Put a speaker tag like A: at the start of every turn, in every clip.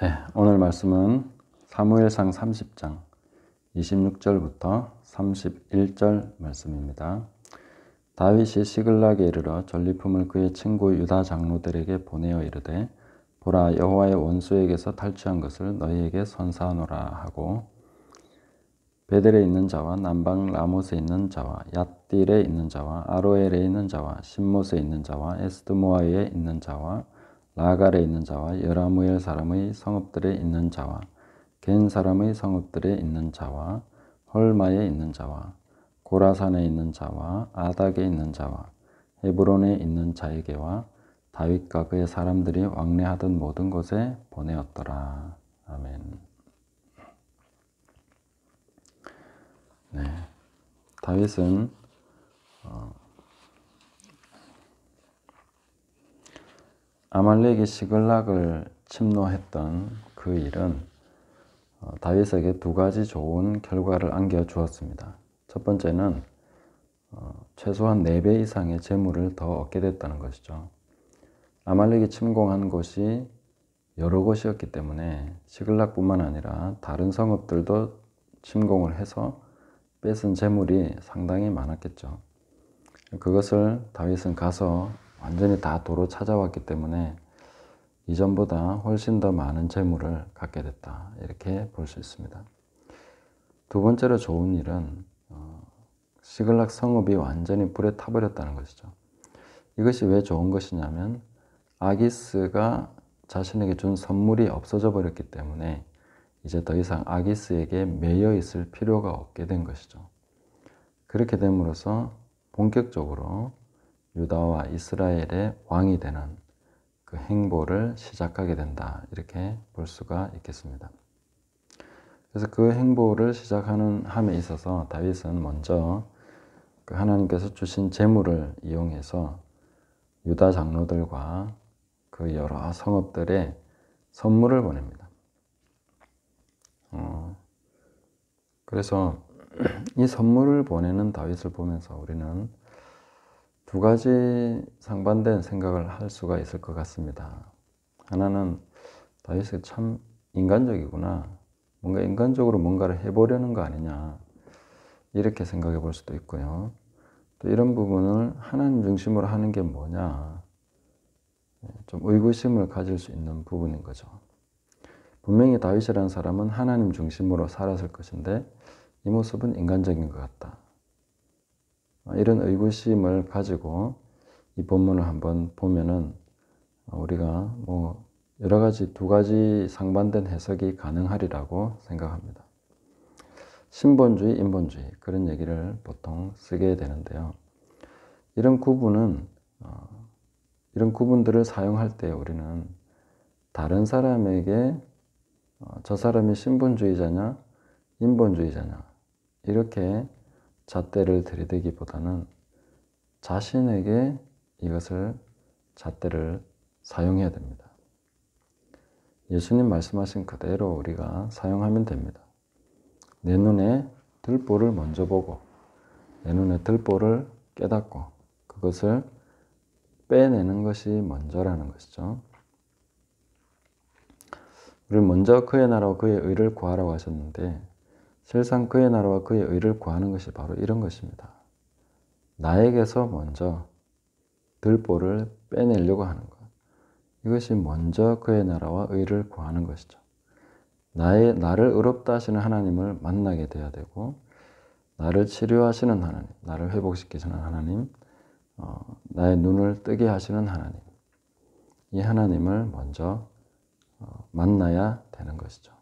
A: 네, 오늘 말씀은 사무엘상 30장 26절부터 31절 말씀입니다. 다윗이 시글락에 이르러 전리품을 그의 친구 유다 장로들에게 보내어 이르되 보라, 여호와의 원수에게서 탈취한 것을 너희에게 선사하노라 하고, 베델에 있는 자와 남방 라못에 있는 자와 얏딜에 있는 자와 아로엘에 있는 자와 신못에 있는 자와 에스드모아에 있는 자와 라갈에 있는 자와 여라무엘 사람의 성읍들에 있는 자와 겐 사람의 성읍들에 있는 자와 헐마에 있는 자와 고라산에 있는 자와 아닥에 있는 자와 헤브론에 있는 자에게와 다윗과 그의 사람들이 왕래하던 모든 곳에 보내었더라. 아멘. 네, 다윗은 아말렉이 시글락을 침노했던 그 일은 다윗에게 두 가지 좋은 결과를 안겨주었습니다. 첫 번째는 최소한 4배 이상의 재물을 더 얻게 됐다는 것이죠. 아말렉이 침공한 곳이 여러 곳이었기 때문에 시글락뿐만 아니라 다른 성읍들도 침공을 해서 뺏은 재물이 상당히 많았겠죠. 그것을 다윗은 가서 완전히 다 도로 찾아왔기 때문에 이전보다 훨씬 더 많은 재물을 갖게 됐다, 이렇게 볼 수 있습니다. 두 번째로 좋은 일은 시글락 성읍이 완전히 불에 타버렸다는 것이죠. 이것이 왜 좋은 것이냐면 아기스가 자신에게 준 선물이 없어져 버렸기 때문에 이제 더 이상 아기스에게 매여 있을 필요가 없게 된 것이죠. 그렇게 됨으로써 본격적으로 유다와 이스라엘의 왕이 되는 그 행보를 시작하게 된다, 이렇게 볼 수가 있겠습니다. 그래서 그 행보를 시작하는 함에 있어서 다윗은 먼저 그 하나님께서 주신 재물을 이용해서 유다 장로들과 그 여러 성읍들에 선물을 보냅니다. 그래서 이 선물을 보내는 다윗을 보면서 우리는 두 가지 상반된 생각을 할 수가 있을 것 같습니다. 하나는 다윗이 참 인간적이구나, 뭔가 인간적으로 뭔가를 해보려는 거 아니냐, 이렇게 생각해 볼 수도 있고요. 또 이런 부분을 하나님 중심으로 하는 게 뭐냐, 좀 의구심을 가질 수 있는 부분인 거죠. 분명히 다윗이라는 사람은 하나님 중심으로 살았을 것인데 이 모습은 인간적인 것 같다, 이런 의구심을 가지고 이 본문을 한번 보면은 우리가 여러 가지 두 가지 상반된 해석이 가능하리라고 생각합니다. 신본주의, 인본주의, 그런 얘기를 보통 쓰게 되는데요. 이런 구분들을 사용할 때 우리는 다른 사람에게 저 사람이 신본주의자냐, 인본주의자냐, 이렇게 잣대를 들이대기보다는 자신에게 이것을 잣대를 사용해야 됩니다. 예수님 말씀하신 그대로 우리가 사용하면 됩니다. 내 눈에 들보를 먼저 보고 내 눈에 들보를 깨닫고 그것을 빼내는 것이 먼저라는 것이죠. 우리는 먼저 그의 나라와 그의 의를 구하라고 하셨는데 실상 그의 나라와 그의 의를 구하는 것이 바로 이런 것입니다. 나에게서 먼저 들보를 빼내려고 하는 것. 이것이 먼저 그의 나라와 의를 구하는 것이죠. 나를 의롭다 하시는 하나님을 만나게 돼야 되고, 나를 치료하시는 하나님, 나를 회복시키시는 하나님, 나의 눈을 뜨게 하시는 하나님, 이 하나님을 먼저 만나야 되는 것이죠.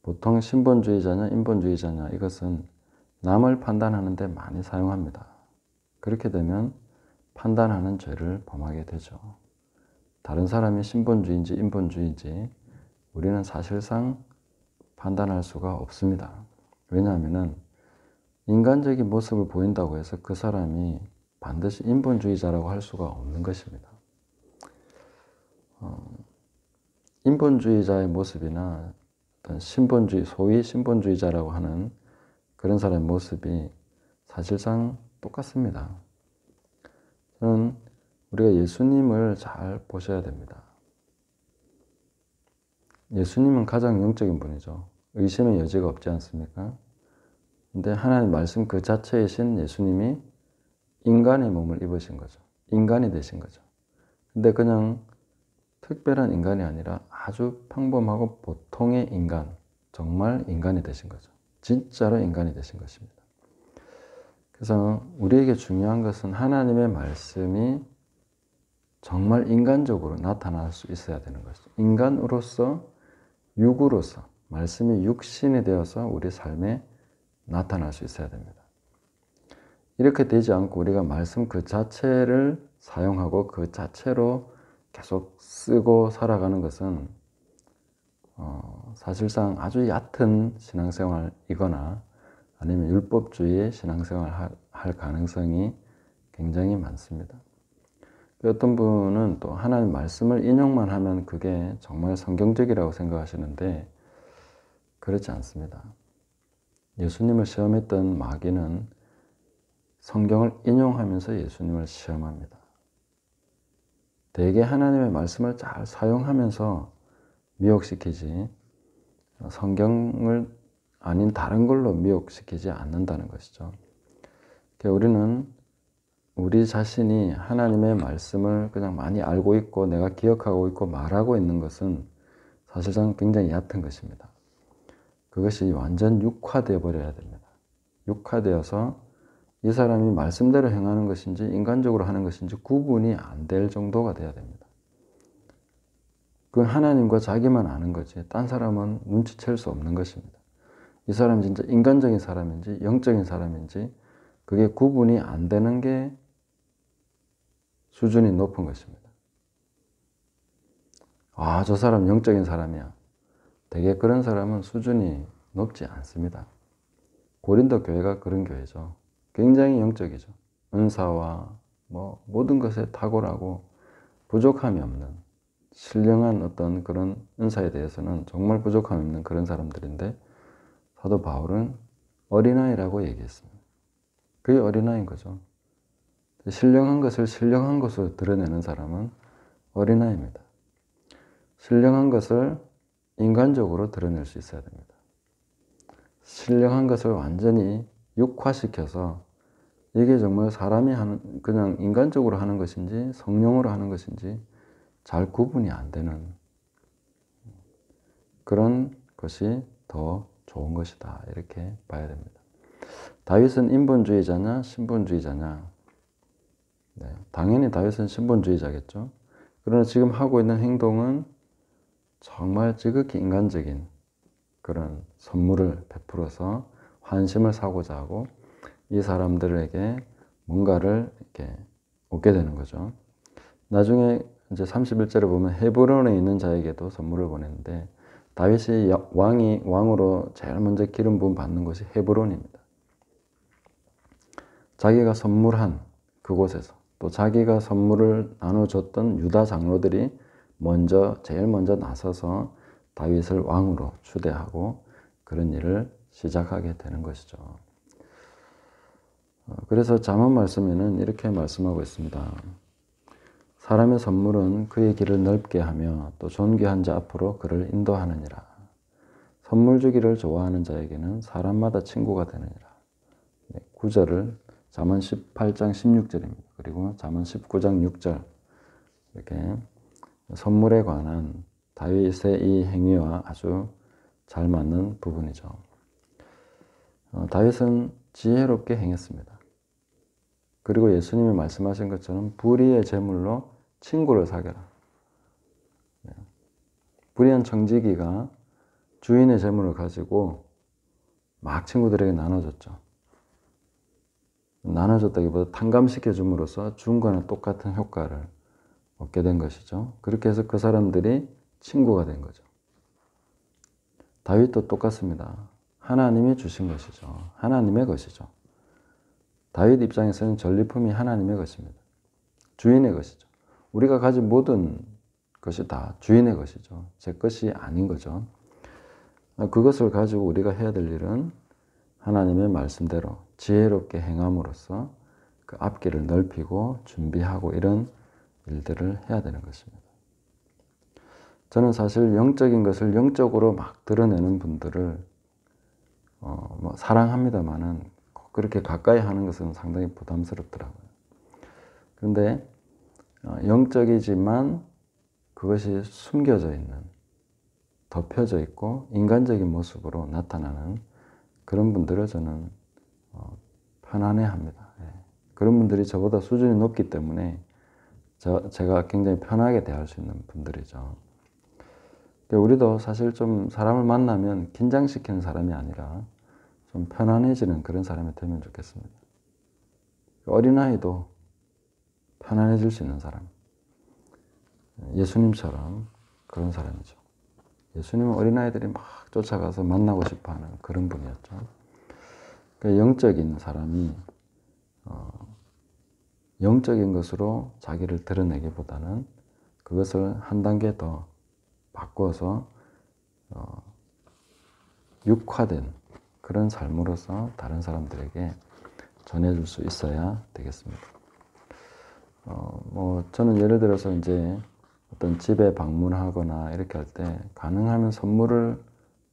A: 보통 신본주의자냐 인본주의자냐, 이것은 남을 판단하는 데 많이 사용합니다. 그렇게 되면 판단하는 죄를 범하게 되죠. 다른 사람이 신본주의인지 인본주의인지 우리는 사실상 판단할 수가 없습니다. 왜냐하면 인간적인 모습을 보인다고 해서 그 사람이 반드시 인본주의자라고 할 수가 없는 것입니다. 인본주의자의 모습이나 어떤 소위 신본주의자라고 하는 그런 사람의 모습이 사실상 똑같습니다. 저는 우리가 예수님을 잘 보셔야 됩니다. 예수님은 가장 영적인 분이죠. 의심의 여지가 없지 않습니까? 근데 하나님 말씀 그 자체이신 예수님이 인간의 몸을 입으신 거죠. 인간이 되신 거죠. 근데 그냥 특별한 인간이 아니라 아주 평범하고 보통의 인간, 정말 인간이 되신 거죠. 진짜로 인간이 되신 것입니다. 그래서 우리에게 중요한 것은 하나님의 말씀이 정말 인간적으로 나타날 수 있어야 되는 것이죠. 인간으로서, 육으로서, 말씀이 육신이 되어서 우리 삶에 나타날 수 있어야 됩니다. 이렇게 되지 않고 우리가 말씀 그 자체를 사용하고 그 자체로 계속 쓰고 살아가는 것은 사실상 아주 얕은 신앙생활이거나 아니면 율법주의의 신앙생활을 할 가능성이 굉장히 많습니다. 어떤 분은 또 하나님 말씀을 인용만 하면 그게 정말 성경적이라고 생각하시는데 그렇지 않습니다. 예수님을 시험했던 마귀는 성경을 인용하면서 예수님을 시험합니다. 대개 하나님의 말씀을 잘 사용하면서 미혹시키지 성경을 아닌 다른 걸로 미혹시키지 않는다는 것이죠. 우리는 우리 자신이 하나님의 말씀을 그냥 많이 알고 있고 내가 기억하고 있고 말하고 있는 것은 사실상 굉장히 얕은 것입니다. 그것이 완전 육화되어 버려야 됩니다. 육화되어서 이 사람이 말씀대로 행하는 것인지 인간적으로 하는 것인지 구분이 안 될 정도가 돼야 됩니다. 그건 하나님과 자기만 아는 거지 딴 사람은 눈치챌 수 없는 것입니다. 이 사람이 진짜 인간적인 사람인지 영적인 사람인지 그게 구분이 안 되는 게 수준이 높은 것입니다. 아, 저 사람 영적인 사람이야. 대개 그런 사람은 수준이 높지 않습니다. 고린도 교회가 그런 교회죠. 굉장히 영적이죠. 은사와 모든 것에 탁월하고 부족함이 없는 신령한 어떤 그런 은사에 대해서는 정말 부족함이 없는 그런 사람들인데 사도 바울은 어린아이라고 얘기했습니다. 그게 어린아이인 거죠. 신령한 것을 신령한 것으로 드러내는 사람은 어린아이입니다. 신령한 것을 인간적으로 드러낼 수 있어야 됩니다. 신령한 것을 완전히 육화시켜서 이게 정말 사람이 하는 그냥 인간적으로 하는 것인지 성령으로 하는 것인지 잘 구분이 안 되는 그런 것이 더 좋은 것이다 이렇게 봐야 됩니다. 다윗은 인본주의자냐 신본주의자냐? 네, 당연히 다윗은 신본주의자겠죠. 그러나 지금 하고 있는 행동은 정말 지극히 인간적인 그런 선물을 베풀어서 환심을 사고자 하고 이 사람들에게 뭔가를 이렇게 얻게 되는 거죠. 나중에 이제 31절에 보면 헤브론에 있는 자에게도 선물을 보냈는데 다윗이 왕으로 제일 먼저 기름 부음 받는 곳이 헤브론입니다. 자기가 선물한 그곳에서 또 자기가 선물을 나눠줬던 유다 장로들이 제일 먼저 나서서 다윗을 왕으로 추대하고 그런 일을 시작하게 되는 것이죠. 그래서 잠언 말씀에는 이렇게 말씀하고 있습니다. 사람의 선물은 그의 길을 넓게 하며 또 존귀한 자 앞으로 그를 인도하느니라. 선물 주기를 좋아하는 자에게는 사람마다 친구가 되느니라. 9절을 잠언 18장 16절입니다. 그리고 잠언 19장 6절 이렇게 선물에 관한 다윗의 이 행위와 아주 잘 맞는 부분이죠. 다윗은 지혜롭게 행했습니다. 그리고 예수님이 말씀하신 것처럼 불의의 재물로 친구를 사겨라. 불의한 청지기가 주인의 재물을 가지고 막 친구들에게 나눠줬죠. 나눠줬다기보다 탕감시켜 줌으로써 준 거나 똑같은 효과를 얻게 된 것이죠. 그렇게 해서 그 사람들이 친구가 된 거죠. 다윗도 똑같습니다. 하나님이 주신 것이죠. 하나님의 것이죠. 다윗 입장에서는 전리품이 하나님의 것입니다. 주인의 것이죠. 우리가 가진 모든 것이 다 주인의 것이죠. 제 것이 아닌 거죠. 그것을 가지고 우리가 해야 될 일은 하나님의 말씀대로 지혜롭게 행함으로써 그 앞길을 넓히고 준비하고 이런 일들을 해야 되는 것입니다. 저는 사실 영적인 것을 영적으로 막 드러내는 분들을 뭐 사랑합니다만은 그렇게 가까이 하는 것은 상당히 부담스럽더라고요. 그런데 영적이지만 그것이 숨겨져 있는, 덮여져 있고 인간적인 모습으로 나타나는 그런 분들을 저는 편안해합니다. 예. 그런 분들이 저보다 수준이 높기 때문에 제가 굉장히 편하게 대할 수 있는 분들이죠. 우리도 사실 좀 사람을 만나면 긴장시키는 사람이 아니라 좀 편안해지는 그런 사람이 되면 좋겠습니다. 어린아이도 편안해질 수 있는 사람. 예수님처럼 그런 사람이죠. 예수님은 어린아이들이 막 쫓아가서 만나고 싶어하는 그런 분이었죠. 그러니까 영적인 사람이 영적인 것으로 자기를 드러내기보다는 그것을 한 단계 더 바꿔서 육화된 그런 삶으로서 다른 사람들에게 전해줄 수 있어야 되겠습니다. 뭐 저는 예를 들어서 이제 어떤 집에 방문하거나 이렇게 할 때 가능하면 선물을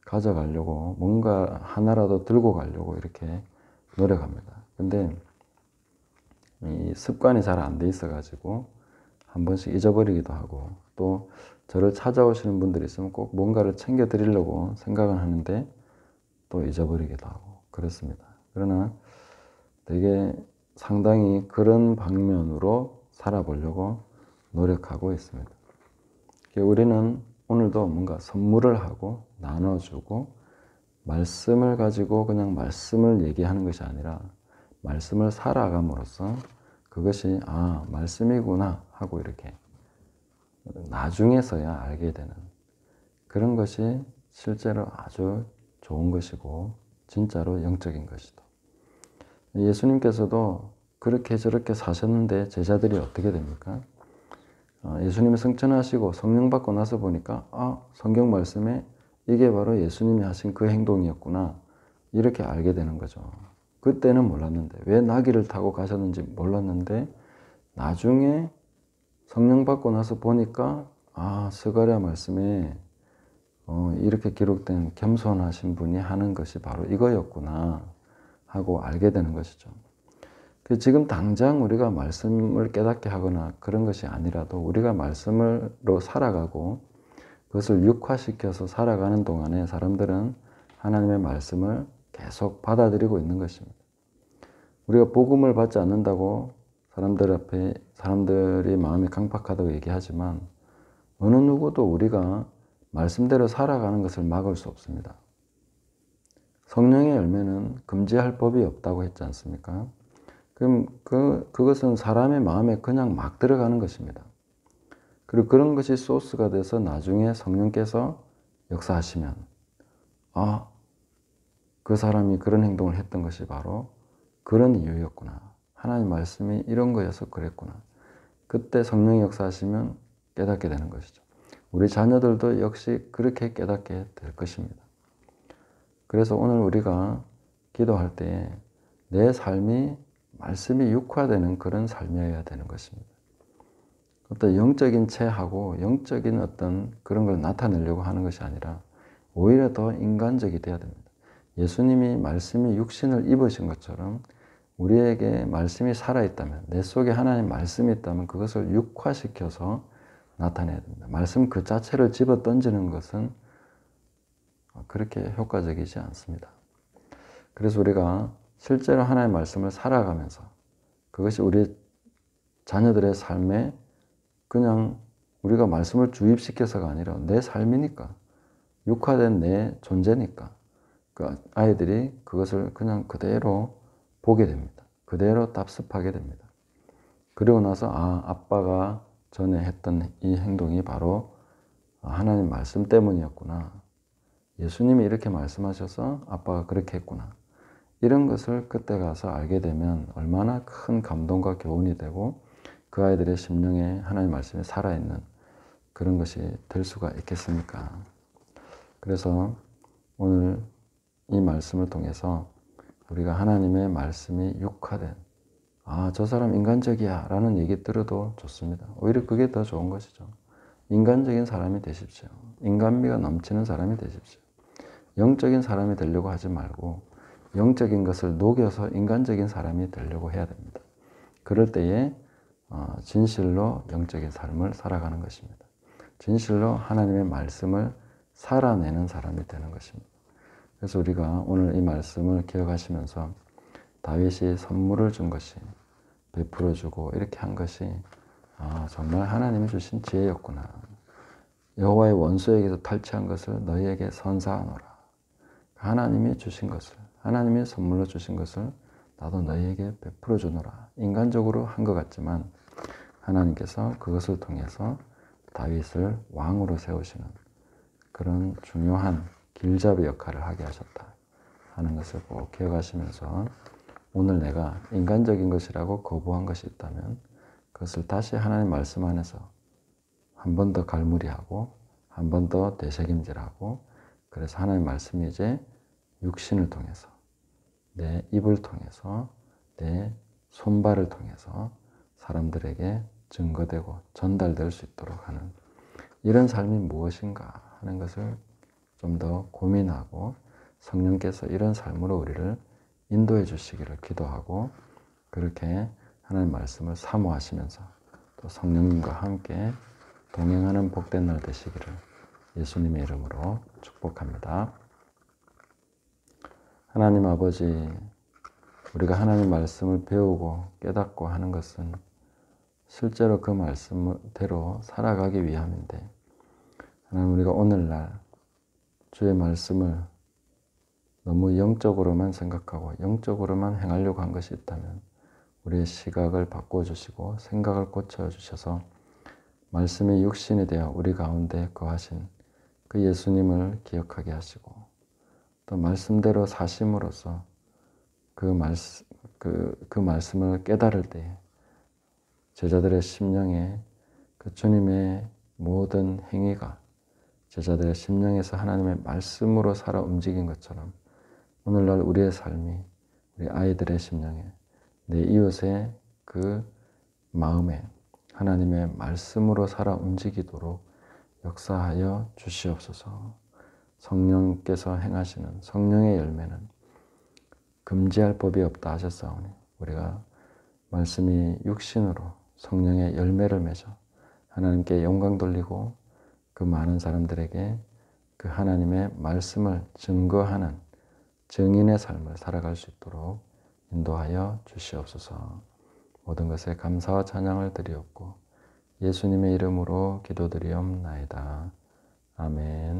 A: 가져가려고 뭔가 하나라도 들고 가려고 이렇게 노력합니다. 근데 이 습관이 잘 안 돼 있어 가지고 한 번씩 잊어버리기도 하고, 또 저를 찾아오시는 분들이 있으면 꼭 뭔가를 챙겨 드리려고 생각은 하는데 또 잊어버리기도 하고 그렇습니다. 그러나 되게 상당히 그런 방면으로 살아보려고 노력하고 있습니다. 우리는 오늘도 뭔가 선물을 하고 나눠주고 말씀을 가지고 그냥 말씀을 얘기하는 것이 아니라 말씀을 살아감으로써 그것이 말씀이구나 하고 이렇게 나중에서야 알게 되는 그런 것이 실제로 아주 좋은 것이고 진짜로 영적인 것이다. 예수님께서도 그렇게 저렇게 사셨는데 제자들이 어떻게 됩니까? 예수님이 승천하시고 성령 받고 나서 보니까 성경 말씀에 이게 바로 예수님이 하신 그 행동이었구나 이렇게 알게 되는 거죠. 그때는 몰랐는데, 왜 나귀를 타고 가셨는지 몰랐는데 나중에 성령 받고 나서 보니까 스가랴 말씀에 이렇게 기록된 겸손하신 분이 하는 것이 바로 이거였구나 하고 알게 되는 것이죠. 지금 당장 우리가 말씀을 깨닫게 하거나 그런 것이 아니라도 우리가 말씀으로 살아가고 그것을 육화시켜서 살아가는 동안에 사람들은 하나님의 말씀을 계속 받아들이고 있는 것입니다. 우리가 복음을 받지 않는다고 사람들 앞에 사람들이 마음이 강팍하다고 얘기하지만 어느 누구도 우리가 말씀대로 살아가는 것을 막을 수 없습니다. 성령의 열매는 금지할 법이 없다고 했지 않습니까? 그럼 그것은 사람의 마음에 그냥 막 들어가는 것입니다. 그리고 그런 것이 소스가 돼서 나중에 성령께서 역사하시면 그 사람이 그런 행동을 했던 것이 바로 그런 이유였구나. 하나님 말씀이 이런 거여서 그랬구나. 그때 성령이 역사하시면 깨닫게 되는 것이죠. 우리 자녀들도 역시 그렇게 깨닫게 될 것입니다. 그래서 오늘 우리가 기도할 때 내 삶이 말씀이 육화되는 그런 삶이어야 되는 것입니다. 어떤 영적인 체하고 영적인 어떤 그런 걸 나타내려고 하는 것이 아니라 오히려 더 인간적이 되어야 됩니다. 예수님이 말씀이 육신을 입으신 것처럼 우리에게 말씀이 살아있다면, 내 속에 하나님 말씀이 있다면 그것을 육화시켜서 나타내야 됩니다. 말씀 그 자체를 집어 던지는 것은 그렇게 효과적이지 않습니다. 그래서 우리가 실제로 하나님의 말씀을 살아가면서 그것이 우리 자녀들의 삶에 그냥 우리가 말씀을 주입시켜서가 아니라 내 삶이니까, 육화된 내 존재니까 그 아이들이 그것을 그냥 그대로 보게 됩니다. 그대로 답습하게 됩니다. 그리고 나서 아빠가 전에 했던 이 행동이 바로 하나님 말씀 때문이었구나. 예수님이 이렇게 말씀하셔서 아빠가 그렇게 했구나. 이런 것을 그때 가서 알게 되면 얼마나 큰 감동과 교훈이 되고 그 아이들의 심령에 하나님 말씀이 살아있는 그런 것이 될 수가 있겠습니까? 그래서 오늘 이 말씀을 통해서 우리가 하나님의 말씀이 육화된 저 사람 인간적이야 라는 얘기 들어도 좋습니다. 오히려 그게 더 좋은 것이죠. 인간적인 사람이 되십시오. 인간미가 넘치는 사람이 되십시오. 영적인 사람이 되려고 하지 말고 영적인 것을 녹여서 인간적인 사람이 되려고 해야 됩니다. 그럴 때에 진실로 영적인 삶을 살아가는 것입니다. 진실로 하나님의 말씀을 살아내는 사람이 되는 것입니다. 그래서 우리가 오늘 이 말씀을 기억하시면서 다윗이 선물을 준 것이 베풀어주고 이렇게 한 것이 정말 하나님이 주신 지혜였구나. 여호와의 원수에게서 탈취한 것을 너희에게 선사하노라. 하나님이 주신 것을, 하나님이 선물로 주신 것을 나도 너희에게 베풀어 주노라. 인간적으로 한 것 같지만 하나님께서 그것을 통해서 다윗을 왕으로 세우시는 그런 중요한 길잡이 역할을 하게 하셨다 하는 것을 꼭 기억하시면서 오늘 내가 인간적인 것이라고 거부한 것이 있다면 그것을 다시 하나님 말씀 안에서 한 번 더 갈무리하고 한 번 더 되새김질하고 그래서 하나님 말씀이 이제 육신을 통해서 내 입을 통해서 내 손발을 통해서 사람들에게 증거되고 전달될 수 있도록 하는 이런 삶이 무엇인가 하는 것을 좀 더 고민하고 성령께서 이런 삶으로 우리를 인도해 주시기를 기도하고 그렇게 하나님 말씀을 사모하시면서 또 성령님과 함께 동행하는 복된 날 되시기를 예수님의 이름으로 축복합니다. 하나님 아버지, 우리가 하나님 말씀을 배우고 깨닫고 하는 것은 실제로 그 말씀대로 살아가기 위함인데 하나님 우리가 오늘날 주의 말씀을 너무 영적으로만 생각하고 영적으로만 행하려고 한 것이 있다면 우리의 시각을 바꿔주시고 생각을 고쳐주셔서 말씀이 육신이 되어 우리 가운데 거하신 그 예수님을 기억하게 하시고 또 말씀대로 사심으로써 그 말씀을 깨달을 때 제자들의 심령에 그 주님의 모든 행위가 제자들의 심령에서 하나님의 말씀으로 살아 움직인 것처럼 오늘날 우리의 삶이 우리 아이들의 심령에 내 이웃의 그 마음에 하나님의 말씀으로 살아 움직이도록 역사하여 주시옵소서. 성령께서 행하시는 성령의 열매는 금지할 법이 없다 하셨사오니 우리가 말씀이 육신으로 성령의 열매를 맺어 하나님께 영광 돌리고 그 많은 사람들에게 그 하나님의 말씀을 증거하는 증인의 삶을 살아갈 수 있도록 인도하여 주시옵소서. 모든 것에 감사와 찬양을 드리옵고 예수님의 이름으로 기도드리옵나이다. 아멘.